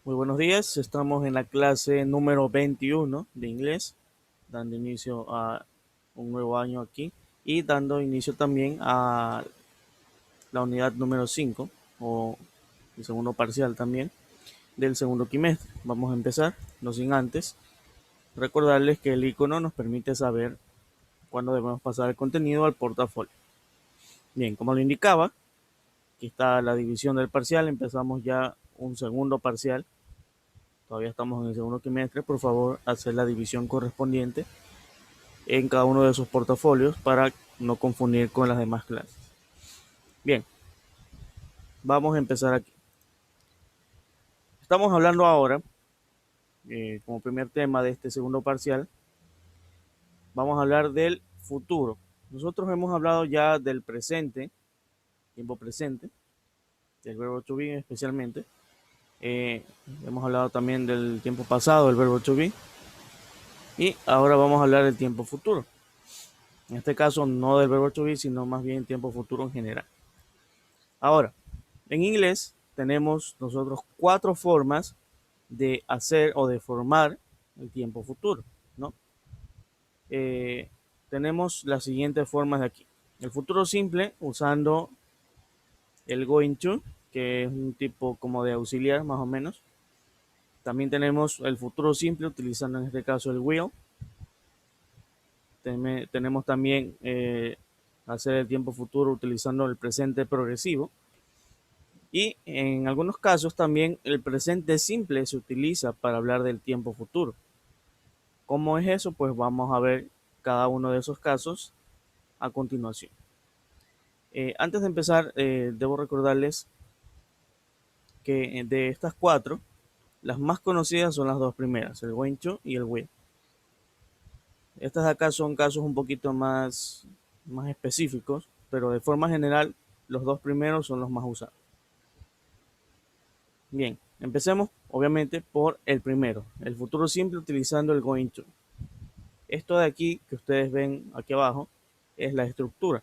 Muy buenos días, estamos en la clase número 21 de inglés, dando inicio a un nuevo año aquí y dando inicio también a la unidad número 5 o el segundo parcial también del segundo quimestre. Vamos a empezar, no sin antes recordarles que el icono nos permite saber cuándo debemos pasar el contenido al portafolio. Bien, como lo indicaba, aquí está la división del parcial, empezamos ya un segundo parcial. Todavía estamos en el segundo trimestre, por favor, hacer la división correspondiente en cada uno de sus portafolios para no confundir con las demás clases. Bien, vamos a empezar aquí. Estamos hablando ahora, como primer tema de este segundo parcial, vamos a hablar del futuro. Nosotros hemos hablado ya del presente, tiempo presente, del verbo to be especialmente. Hemos hablado también del tiempo pasado, el verbo to be. Y ahora vamos a hablar del tiempo futuro. En este caso, no del verbo to be, sino más bien tiempo futuro en general. Ahora, en inglés tenemos nosotros cuatro formas de hacer o de formar el tiempo futuro, ¿no? Eh, Tenemos las siguientes formas de aquí. El futuro simple usando el going to, que es un tipo como de auxiliar más o menos. También tenemos el futuro simple utilizando en este caso el will. Tenemos también hacer el tiempo futuro utilizando el presente progresivo. Y en algunos casos también el presente simple se utiliza para hablar del tiempo futuro. ¿Cómo es eso? Pues vamos a ver cada uno de esos casos a continuación. Antes de empezar, debo recordarles que de estas cuatro, las más conocidas son las dos primeras, el going to y el will. Estas de acá son casos un poquito más específicos, pero de forma general los dos primeros son los más usados. Bien, empecemos obviamente por el primero, el futuro simple utilizando el going to. Esto de aquí que ustedes ven aquí abajo es la estructura.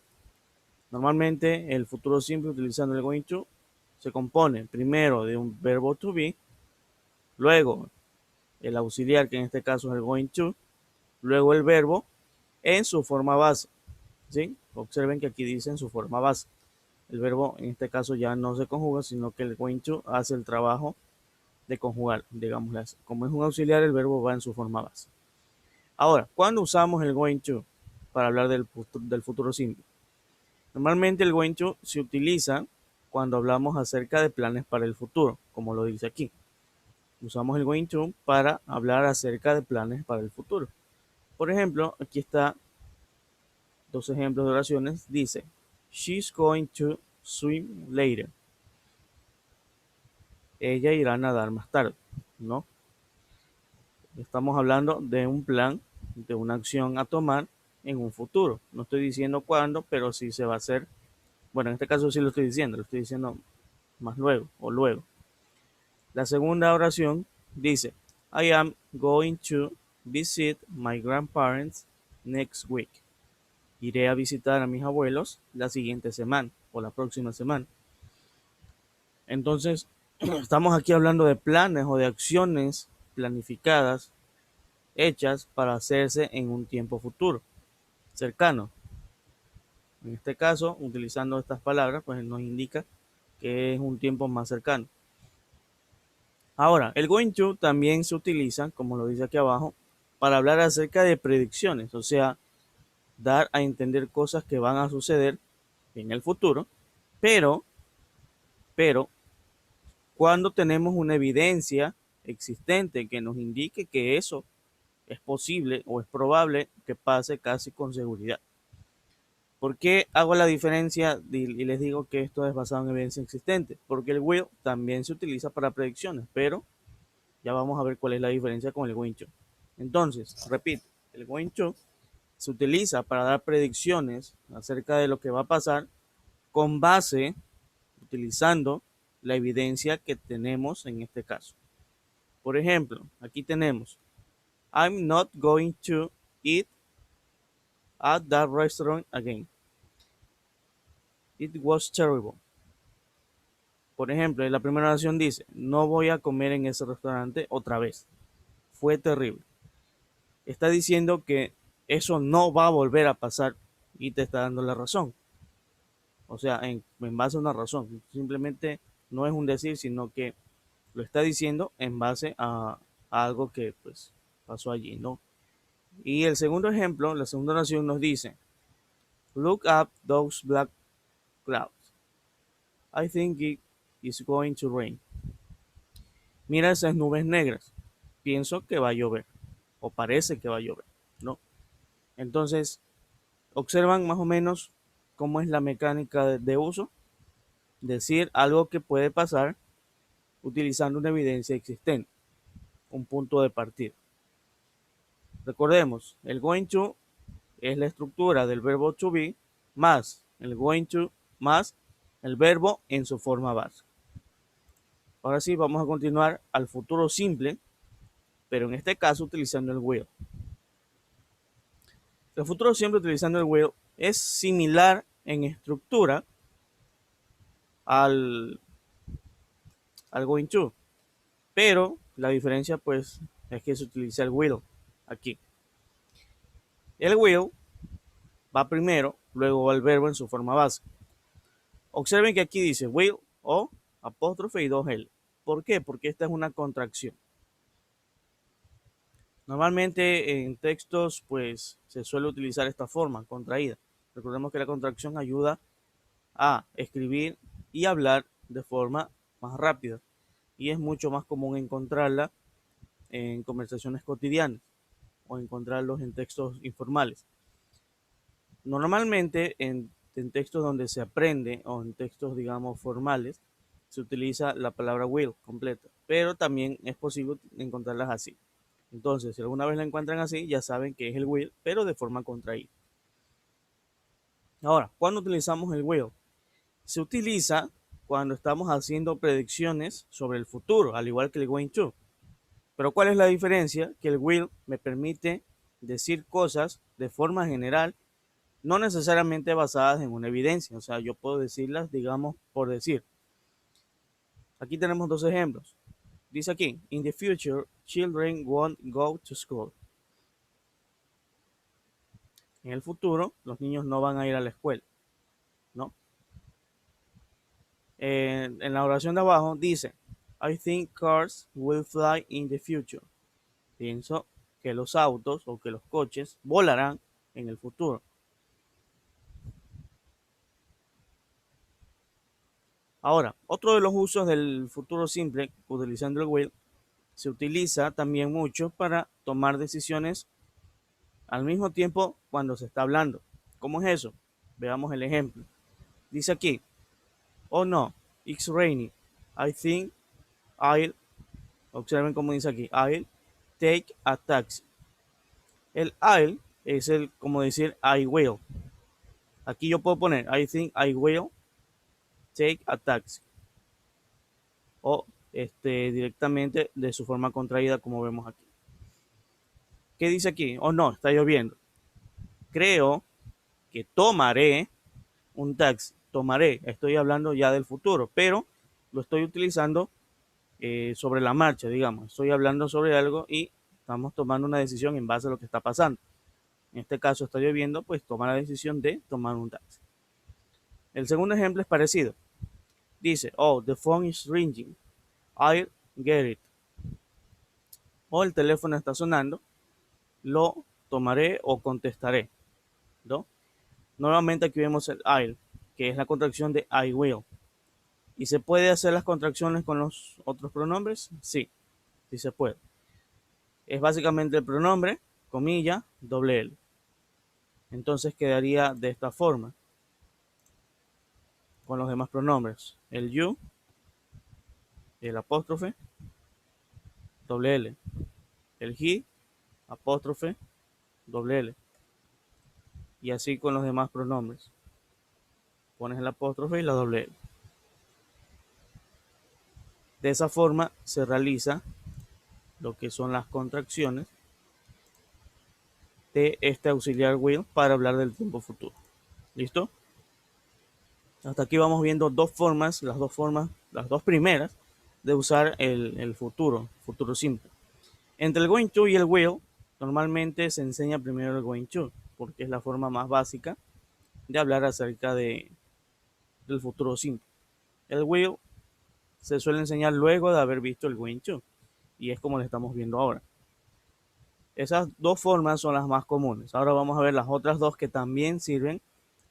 Normalmente el futuro simple utilizando el going to se compone primero de un verbo to be, luego el auxiliar que en este caso es el going to, luego el verbo en su forma base. ¿Sí? Observen que aquí dice en su forma base. El verbo en este caso ya no se conjuga, sino que el going to hace el trabajo de conjugar, digámoslo así. Como es un auxiliar, el verbo va en su forma base. Ahora, ¿cuándo usamos el going to para hablar del futuro simple? Normalmente el going to se utiliza cuando hablamos acerca de planes para el futuro, como lo dice aquí. Usamos el going to para hablar acerca de planes para el futuro. Por ejemplo, aquí está dos ejemplos de oraciones. Dice, she's going to swim later. Ella irá a nadar más tarde, ¿no? Estamos hablando de un plan, de una acción a tomar en un futuro. No estoy diciendo cuándo, pero sí se va a hacer. Bueno, en este caso sí lo estoy diciendo más luego o luego. La segunda oración dice, I am going to visit my grandparents next week. Iré a visitar a mis abuelos la siguiente semana o la próxima semana. Entonces, estamos aquí hablando de planes o de acciones planificadas, hechas para hacerse en un tiempo futuro, cercano. En este caso, utilizando estas palabras, pues nos indica que es un tiempo más cercano. Ahora, el going to también se utiliza, como lo dice aquí abajo, para hablar acerca de predicciones, o sea, dar a entender cosas que van a suceder en el futuro, pero, pero, cuando tenemos una evidencia existente que nos indique que eso es posible o es probable que pase casi con seguridad. ¿Por qué hago la diferencia y les digo que esto es basado en evidencia existente? Porque el will también se utiliza para predicciones, pero ya vamos a ver cuál es la diferencia con el going to. Entonces, repito, el going to se utiliza para dar predicciones acerca de lo que va a pasar con base, utilizando la evidencia que tenemos en este caso. Por ejemplo, aquí tenemos, I'm not going to eat at that restaurant again. It was terrible. Por ejemplo, en la primera oración dice, no voy a comer en ese restaurante otra vez. Fue terrible. Está diciendo que eso no va a volver a pasar y te está dando la razón. O sea, en base a una razón. Simplemente no es un decir, sino que lo está diciendo en base a algo que pues pasó allí, ¿no? Y el segundo ejemplo, la segunda oración nos dice, look up those black clouds. I think it is going to rain. Mira esas nubes negras. Pienso que va a llover. O parece que va a llover, ¿no? Entonces, observan más o menos cómo es la mecánica de uso. Decir algo que puede pasar utilizando una evidencia existente, un punto de partida. Recordemos, el going to es la estructura del verbo to be más el going to más el verbo en su forma básica. Ahora sí, vamos a continuar al futuro simple, pero en este caso utilizando el will. El futuro simple utilizando el will es similar en estructura al going to, pero la diferencia pues es que se utiliza el will aquí. El will va primero, luego va el verbo en su forma básica. Observen que aquí dice will o apóstrofe y 2L. ¿Por qué? Porque esta es una contracción. Normalmente en textos pues se suele utilizar esta forma, contraída. Recordemos que la contracción ayuda a escribir y hablar de forma más rápida y es mucho más común encontrarla en conversaciones cotidianas o encontrarlos en textos informales. Normalmente en textos donde se aprende o en textos digamos formales se utiliza la palabra will completa, pero también es posible encontrarlas así. Entonces, si alguna vez la encuentran así, ya saben que es el will, pero de forma contraída. Ahora, ¿cuándo utilizamos el will? Se utiliza cuando estamos haciendo predicciones sobre el futuro, al igual que el going to. Pero ¿cuál es la diferencia? Que el will me permite decir cosas de forma general, no necesariamente basadas en una evidencia. O sea, yo puedo decirlas, digamos, por decir. Aquí tenemos dos ejemplos. Dice aquí, in the future, children won't go to school. En el futuro, los niños no van a ir a la escuela, ¿no? En la oración de abajo dice, I think cars will fly in the future. Pienso que los autos o que los coches volarán en el futuro. Ahora, otro de los usos del futuro simple utilizando el will se utiliza también mucho para tomar decisiones al mismo tiempo cuando se está hablando. ¿Cómo es eso? Veamos el ejemplo. Dice aquí, oh no, it's raining. I think I'll, observen cómo dice aquí, I'll take a taxi. El I'll es el como decir I will. Aquí yo puedo poner I think I will take a taxi. O directamente de su forma contraída como vemos aquí. ¿Qué dice aquí? Oh no, está lloviendo. Creo que tomaré un taxi. Tomaré, estoy hablando ya del futuro, pero lo estoy utilizando sobre la marcha, digamos. Estoy hablando sobre algo y estamos tomando una decisión en base a lo que está pasando. En este caso está lloviendo, pues toma la decisión de tomar un taxi. El segundo ejemplo es parecido. Dice, oh, the phone is ringing. I'll get it. O el teléfono está sonando, lo tomaré o contestaré, ¿no? Nuevamente aquí vemos el I'll, que es la contracción de I will. ¿Y se puede hacer las contracciones con los otros pronombres? Sí, sí se puede. Es básicamente el pronombre, comilla, doble L. Entonces quedaría de esta forma con los demás pronombres. El you, el apóstrofe, doble L. El he, apóstrofe, doble L. Y así con los demás pronombres. Pones el apóstrofe y la doble L. De esa forma se realiza lo que son las contracciones de este auxiliar will para hablar del tiempo futuro. ¿Listo? Hasta aquí vamos viendo dos formas, las las dos primeras, de usar el futuro simple. Entre el going to y el will, normalmente se enseña primero el going to, porque es la forma más básica de hablar acerca del futuro simple. El will se suele enseñar luego de haber visto el going to, y es como lo estamos viendo ahora. Esas dos formas son las más comunes. Ahora vamos a ver las otras dos que también sirven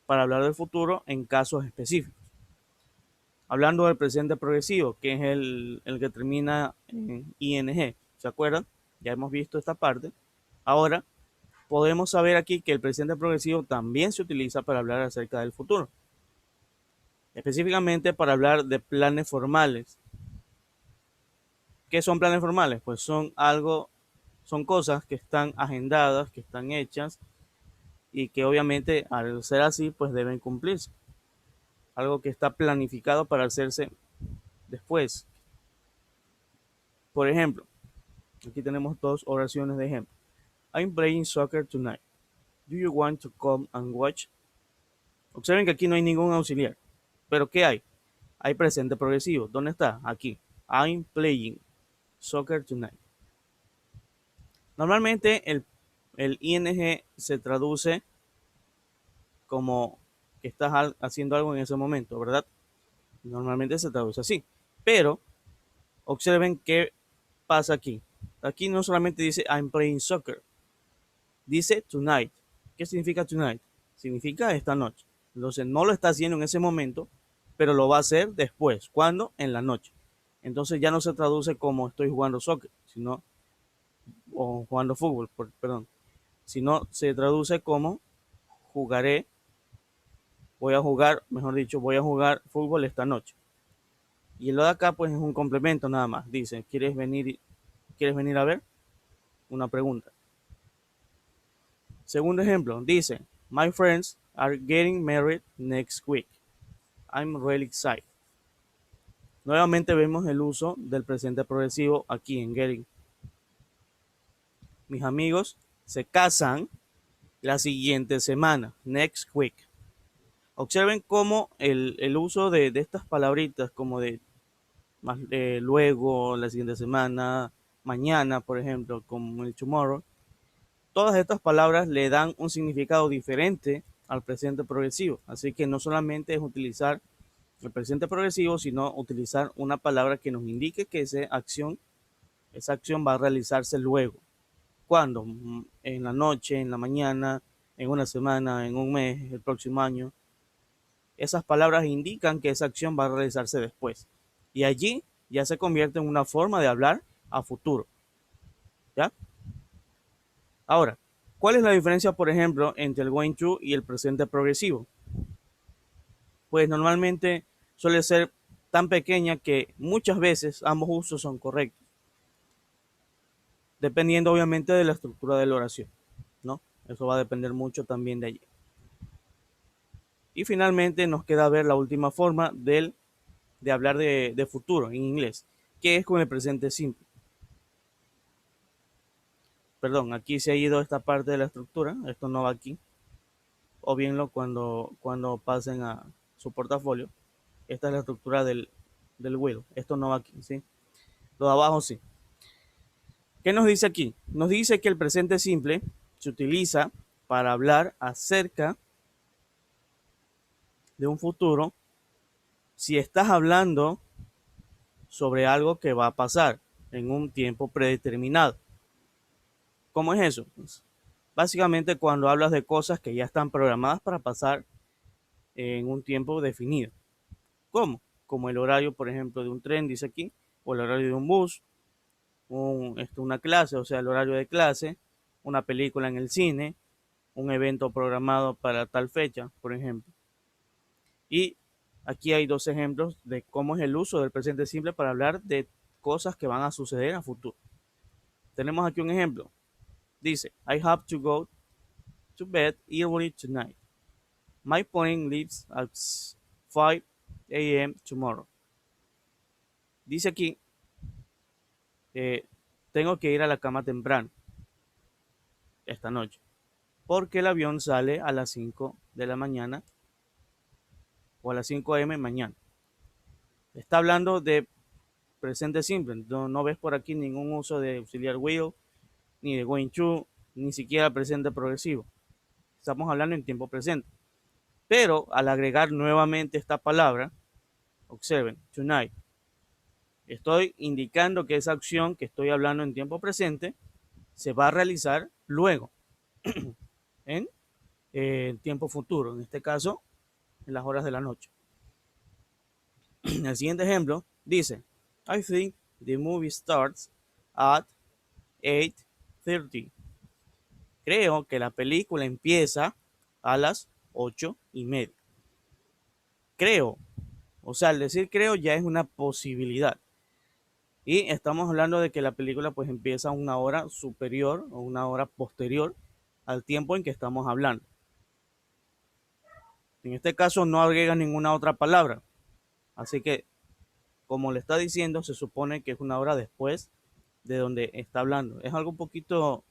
para hablar del futuro en casos específicos. Hablando del presente progresivo, que es el que termina en ing. ¿Se acuerdan? Ya hemos visto esta parte. Ahora podemos saber aquí que el presente progresivo también se utiliza para hablar acerca del futuro. Específicamente para hablar de planes formales. ¿Qué son planes formales? Pues son cosas que están agendadas, que están hechas y que obviamente al ser así pues deben cumplirse. Algo que está planificado para hacerse después. Por ejemplo, aquí tenemos dos oraciones de ejemplo. I'm playing soccer tonight. Do you want to come and watch? Observen que aquí no hay ningún auxiliar. ¿Pero qué hay? Hay presente progresivo. ¿Dónde está? Aquí. I'm playing soccer tonight. Normalmente el ing se traduce como que estás haciendo algo en ese momento, ¿verdad? Normalmente se traduce así. Pero observen qué pasa aquí. Aquí no solamente dice I'm playing soccer, dice tonight. ¿Qué significa tonight? Significa esta noche. Entonces no lo está haciendo en ese momento, pero lo va a hacer después. ¿Cuándo? En la noche. Entonces ya no se traduce como estoy jugando soccer, sino o jugando fútbol, perdón, sino se traduce como jugaré, voy a jugar, mejor dicho, voy a jugar fútbol esta noche. Y lo de acá pues es un complemento nada más. Dice, ¿quieres venir a ver? Una pregunta. Segundo ejemplo, dice, my friends are getting married next week. I'm really excited. Nuevamente vemos el uso del presente progresivo aquí en getting. Mis amigos se casan la siguiente semana, next week. Observen cómo el uso de estas palabritas como de luego, la siguiente semana, mañana, por ejemplo, como el tomorrow, todas estas palabras le dan un significado diferente al presente progresivo. Así que no solamente es utilizar el presente progresivo, sino utilizar una palabra que nos indique que esa acción va a realizarse luego. ¿Cuándo? En la noche, en la mañana, en una semana, en un mes, el próximo año. Esas palabras indican que esa acción va a realizarse después. Y allí ya se convierte en una forma de hablar a futuro. ¿Ya? Ahora, ¿cuál es la diferencia, por ejemplo, entre el going to y el presente progresivo? Pues normalmente suele ser tan pequeña que muchas veces ambos usos son correctos, dependiendo obviamente de la estructura de la oración, ¿no? Eso va a depender mucho también de allí. Y finalmente nos queda ver la última forma de hablar de futuro en inglés, que es con el presente simple. Perdón, aquí se ha ido esta parte de la estructura, esto no va aquí, o bien cuando pasen a su portafolio. Esta es la estructura del will, esto no va aquí, ¿sí? Lo de abajo sí. ¿Qué nos dice aquí? Nos dice que el presente simple se utiliza para hablar acerca de un futuro si estás hablando sobre algo que va a pasar en un tiempo predeterminado. ¿Cómo es eso? Pues, básicamente cuando hablas de cosas que ya están programadas para pasar en un tiempo definido. ¿Cómo? Como el horario, por ejemplo, de un tren, dice aquí, o el horario de un bus, una clase, o sea, el horario de clase, una película en el cine, un evento programado para tal fecha, por ejemplo. Y aquí hay dos ejemplos de cómo es el uso del presente simple para hablar de cosas que van a suceder a futuro. Tenemos aquí un ejemplo. Dice, I have to go to bed early tonight. My plane leaves at 5 a.m. tomorrow. Dice aquí, tengo que ir a la cama temprano esta noche, porque el avión sale a las 5 de la mañana o a las 5 a.m. mañana. Está hablando de presente simple. No ves por aquí ningún uso de auxiliar will, ni de going to, ni siquiera presente progresivo. Estamos hablando en tiempo presente. Pero al agregar nuevamente esta palabra, observen, tonight, estoy indicando que esa acción que estoy hablando en tiempo presente se va a realizar luego, en tiempo futuro, en este caso, en las horas de la noche. El siguiente ejemplo dice, I think the movie starts at 8:30. Creo que la película empieza a las 8:30. Creo. O sea, al decir creo ya es una posibilidad. Y estamos hablando de que la película pues empieza una hora superior o una hora posterior al tiempo en que estamos hablando. En este caso no agrega ninguna otra palabra. Así que, como le está diciendo, se supone que es una hora después de donde está hablando. Es algo un poquito,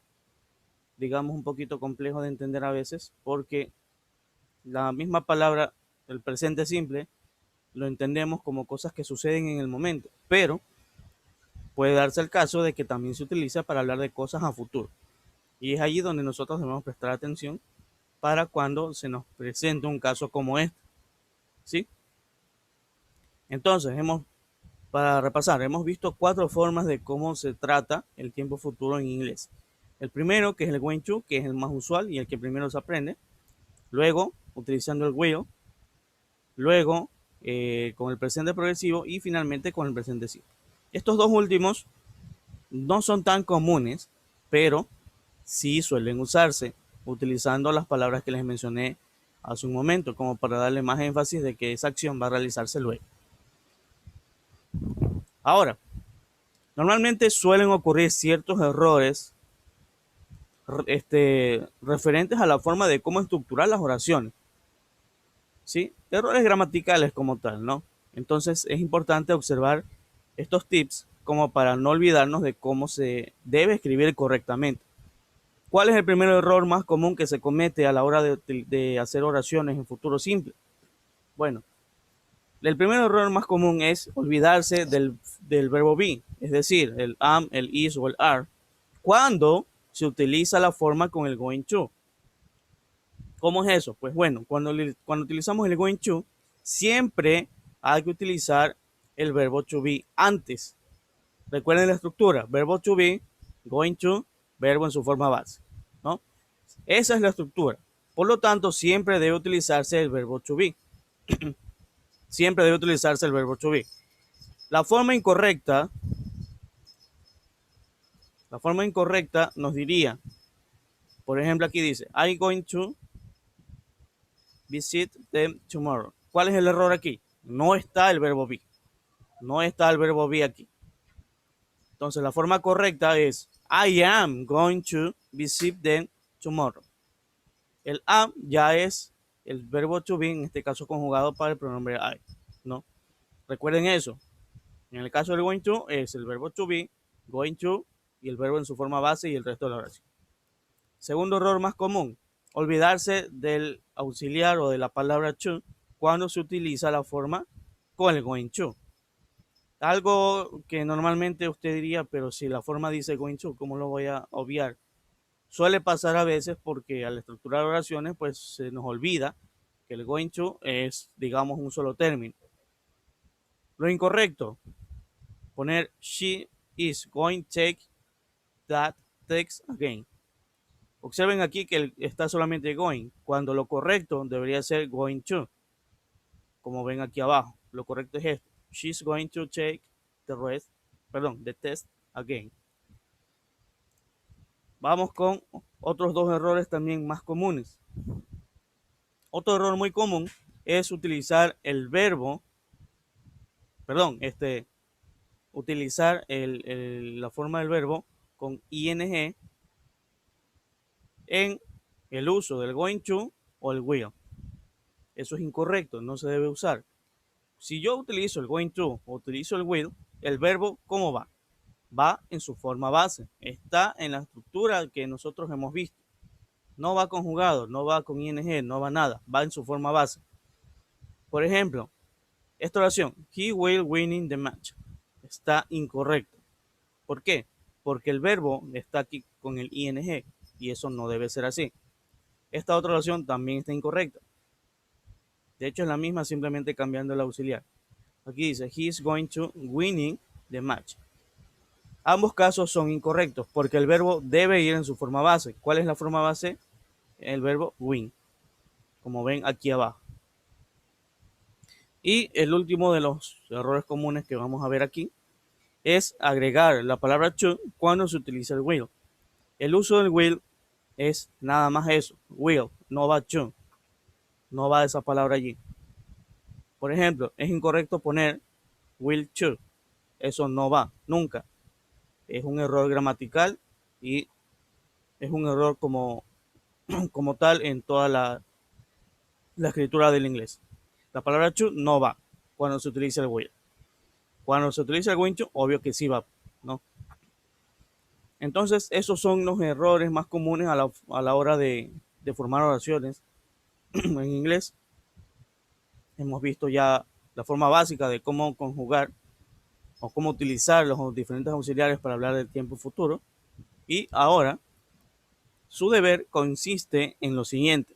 digamos, un poquito complejo de entender a veces porque la misma palabra, el presente simple, lo entendemos como cosas que suceden en el momento, pero puede darse el caso de que también se utiliza para hablar de cosas a futuro. Y es allí donde nosotros debemos prestar atención para cuando se nos presente un caso como este, ¿sí? Entonces, para repasar, hemos visto 4 formas de cómo se trata el tiempo futuro en inglés. El primero, que es el going to, que es el más usual y el que primero se aprende. Luego, utilizando el will. Luego, con el presente progresivo y finalmente con el presente simple. Estos dos últimos no son tan comunes, pero sí suelen usarse utilizando las palabras que les mencioné hace un momento, como para darle más énfasis de que esa acción va a realizarse luego. Ahora, normalmente suelen ocurrir ciertos errores referentes a la forma de cómo estructurar las oraciones, ¿sí? Errores gramaticales como tal, ¿no? Entonces es importante observar estos tips como para no olvidarnos de cómo se debe escribir correctamente. ¿Cuál es el primer error más común que se comete a la hora de hacer oraciones en futuro simple? Bueno, el primer error más común es olvidarse del verbo be, es decir, el am, el is o el are, cuando se utiliza la forma con el going to. ¿Cómo es eso? Pues bueno, cuando utilizamos el going to, siempre hay que utilizar el verbo to be antes. Recuerden la estructura, verbo to be, going to, verbo en su forma base, ¿no? Esa es la estructura. Por lo tanto, siempre debe utilizarse el verbo to be. Siempre debe utilizarse el verbo to be. La forma incorrecta nos diría, por ejemplo, aquí dice, I'm going to visit them tomorrow. ¿Cuál es el error aquí? No está el verbo be. No está el verbo be aquí. Entonces, la forma correcta es, I am going to visit them tomorrow. El am ya es el verbo to be, en este caso conjugado para el pronombre I, ¿no? Recuerden eso. En el caso del going to es el verbo to be, going to y el verbo en su forma base y el resto de la oración. Segundo error más común, olvidarse del auxiliar o de la palabra to cuando se utiliza la forma con el going to. Algo que normalmente usted diría, pero si la forma dice going to, ¿cómo lo voy a obviar? Suele pasar a veces porque al estructurar oraciones, pues se nos olvida que el going to es, digamos, un solo término. Lo incorrecto, poner she is going to take that text again. Observen aquí que está solamente going, cuando lo correcto debería ser going to, como ven aquí abajo. Lo correcto es esto. She's going to take the test again. Vamos con otros dos errores también más comunes. Otro error muy común es utilizar el verbo, utilizar la forma del verbo con ing en el uso del going to o el will. Eso es incorrecto, no se debe usar. Si yo utilizo el going to o utilizo el will, el verbo, ¿cómo va? Va en su forma base, está en la estructura que nosotros hemos visto. No va conjugado, no va con ing, no va nada, va en su forma base. Por ejemplo, Esta oración, he will winning the match, está incorrecta. ¿Por qué? Porque el verbo está aquí con el ing y eso no debe ser así. Esta otra oración también está incorrecta. De hecho es la misma, simplemente cambiando el auxiliar. Aquí dice, he is going to winning the match. Ambos casos son incorrectos porque el verbo debe ir en su forma base. ¿Cuál es la forma base? El verbo win, como ven aquí abajo. Y el último de los errores comunes que vamos a ver aquí es agregar la palabra to cuando se utiliza el will. El uso del will es nada más eso, will, no va to, no va esa palabra allí. Por ejemplo, es incorrecto poner will to, eso no va, nunca. Es un error gramatical y es un error como tal en toda la escritura del inglés. La palabra to no va cuando se utiliza el will. Cuando se utiliza el going to, obvio que sí va, ¿no? Entonces, esos son los errores más comunes a la hora de formar oraciones en inglés. Hemos visto ya la forma básica de cómo conjugar o cómo utilizar los diferentes auxiliares para hablar del tiempo futuro. Y ahora, su deber consiste en lo siguiente.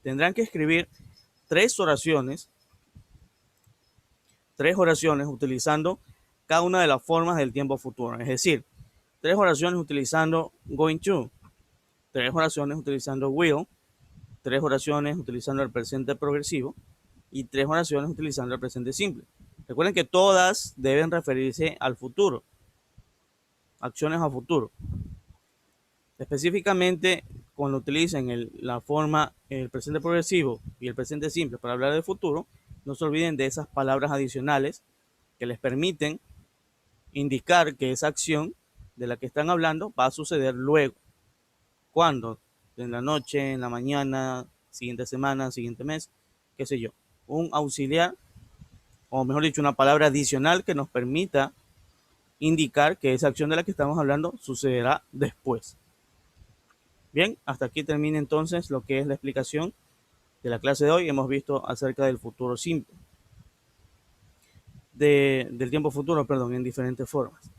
Tendrán que escribir tres oraciones utilizando cada una de las formas del tiempo futuro. Es decir, tres oraciones utilizando going to, tres oraciones utilizando will, tres oraciones utilizando el presente progresivo y tres oraciones utilizando el presente simple. Recuerden que todas deben referirse al futuro, acciones a futuro. Específicamente, cuando utilicen la forma el presente progresivo y el presente simple para hablar del futuro, no se olviden de esas palabras adicionales que les permiten indicar que esa acción de la que están hablando va a suceder luego. ¿Cuándo? En la noche, en la mañana, siguiente semana, siguiente mes, qué sé yo. Un auxiliar, o mejor dicho, una palabra adicional que nos permita indicar que esa acción de la que estamos hablando sucederá después. Bien, hasta aquí termina entonces lo que es la explicación de la clase de hoy. Hemos visto acerca del futuro simple, del tiempo futuro, perdón, en diferentes formas.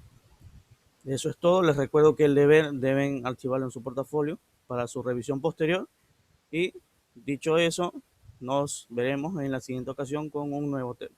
Eso es todo. Les recuerdo que el deber deben archivarlo en su portafolio para su revisión posterior. Y dicho eso, nos veremos en la siguiente ocasión con un nuevo tema.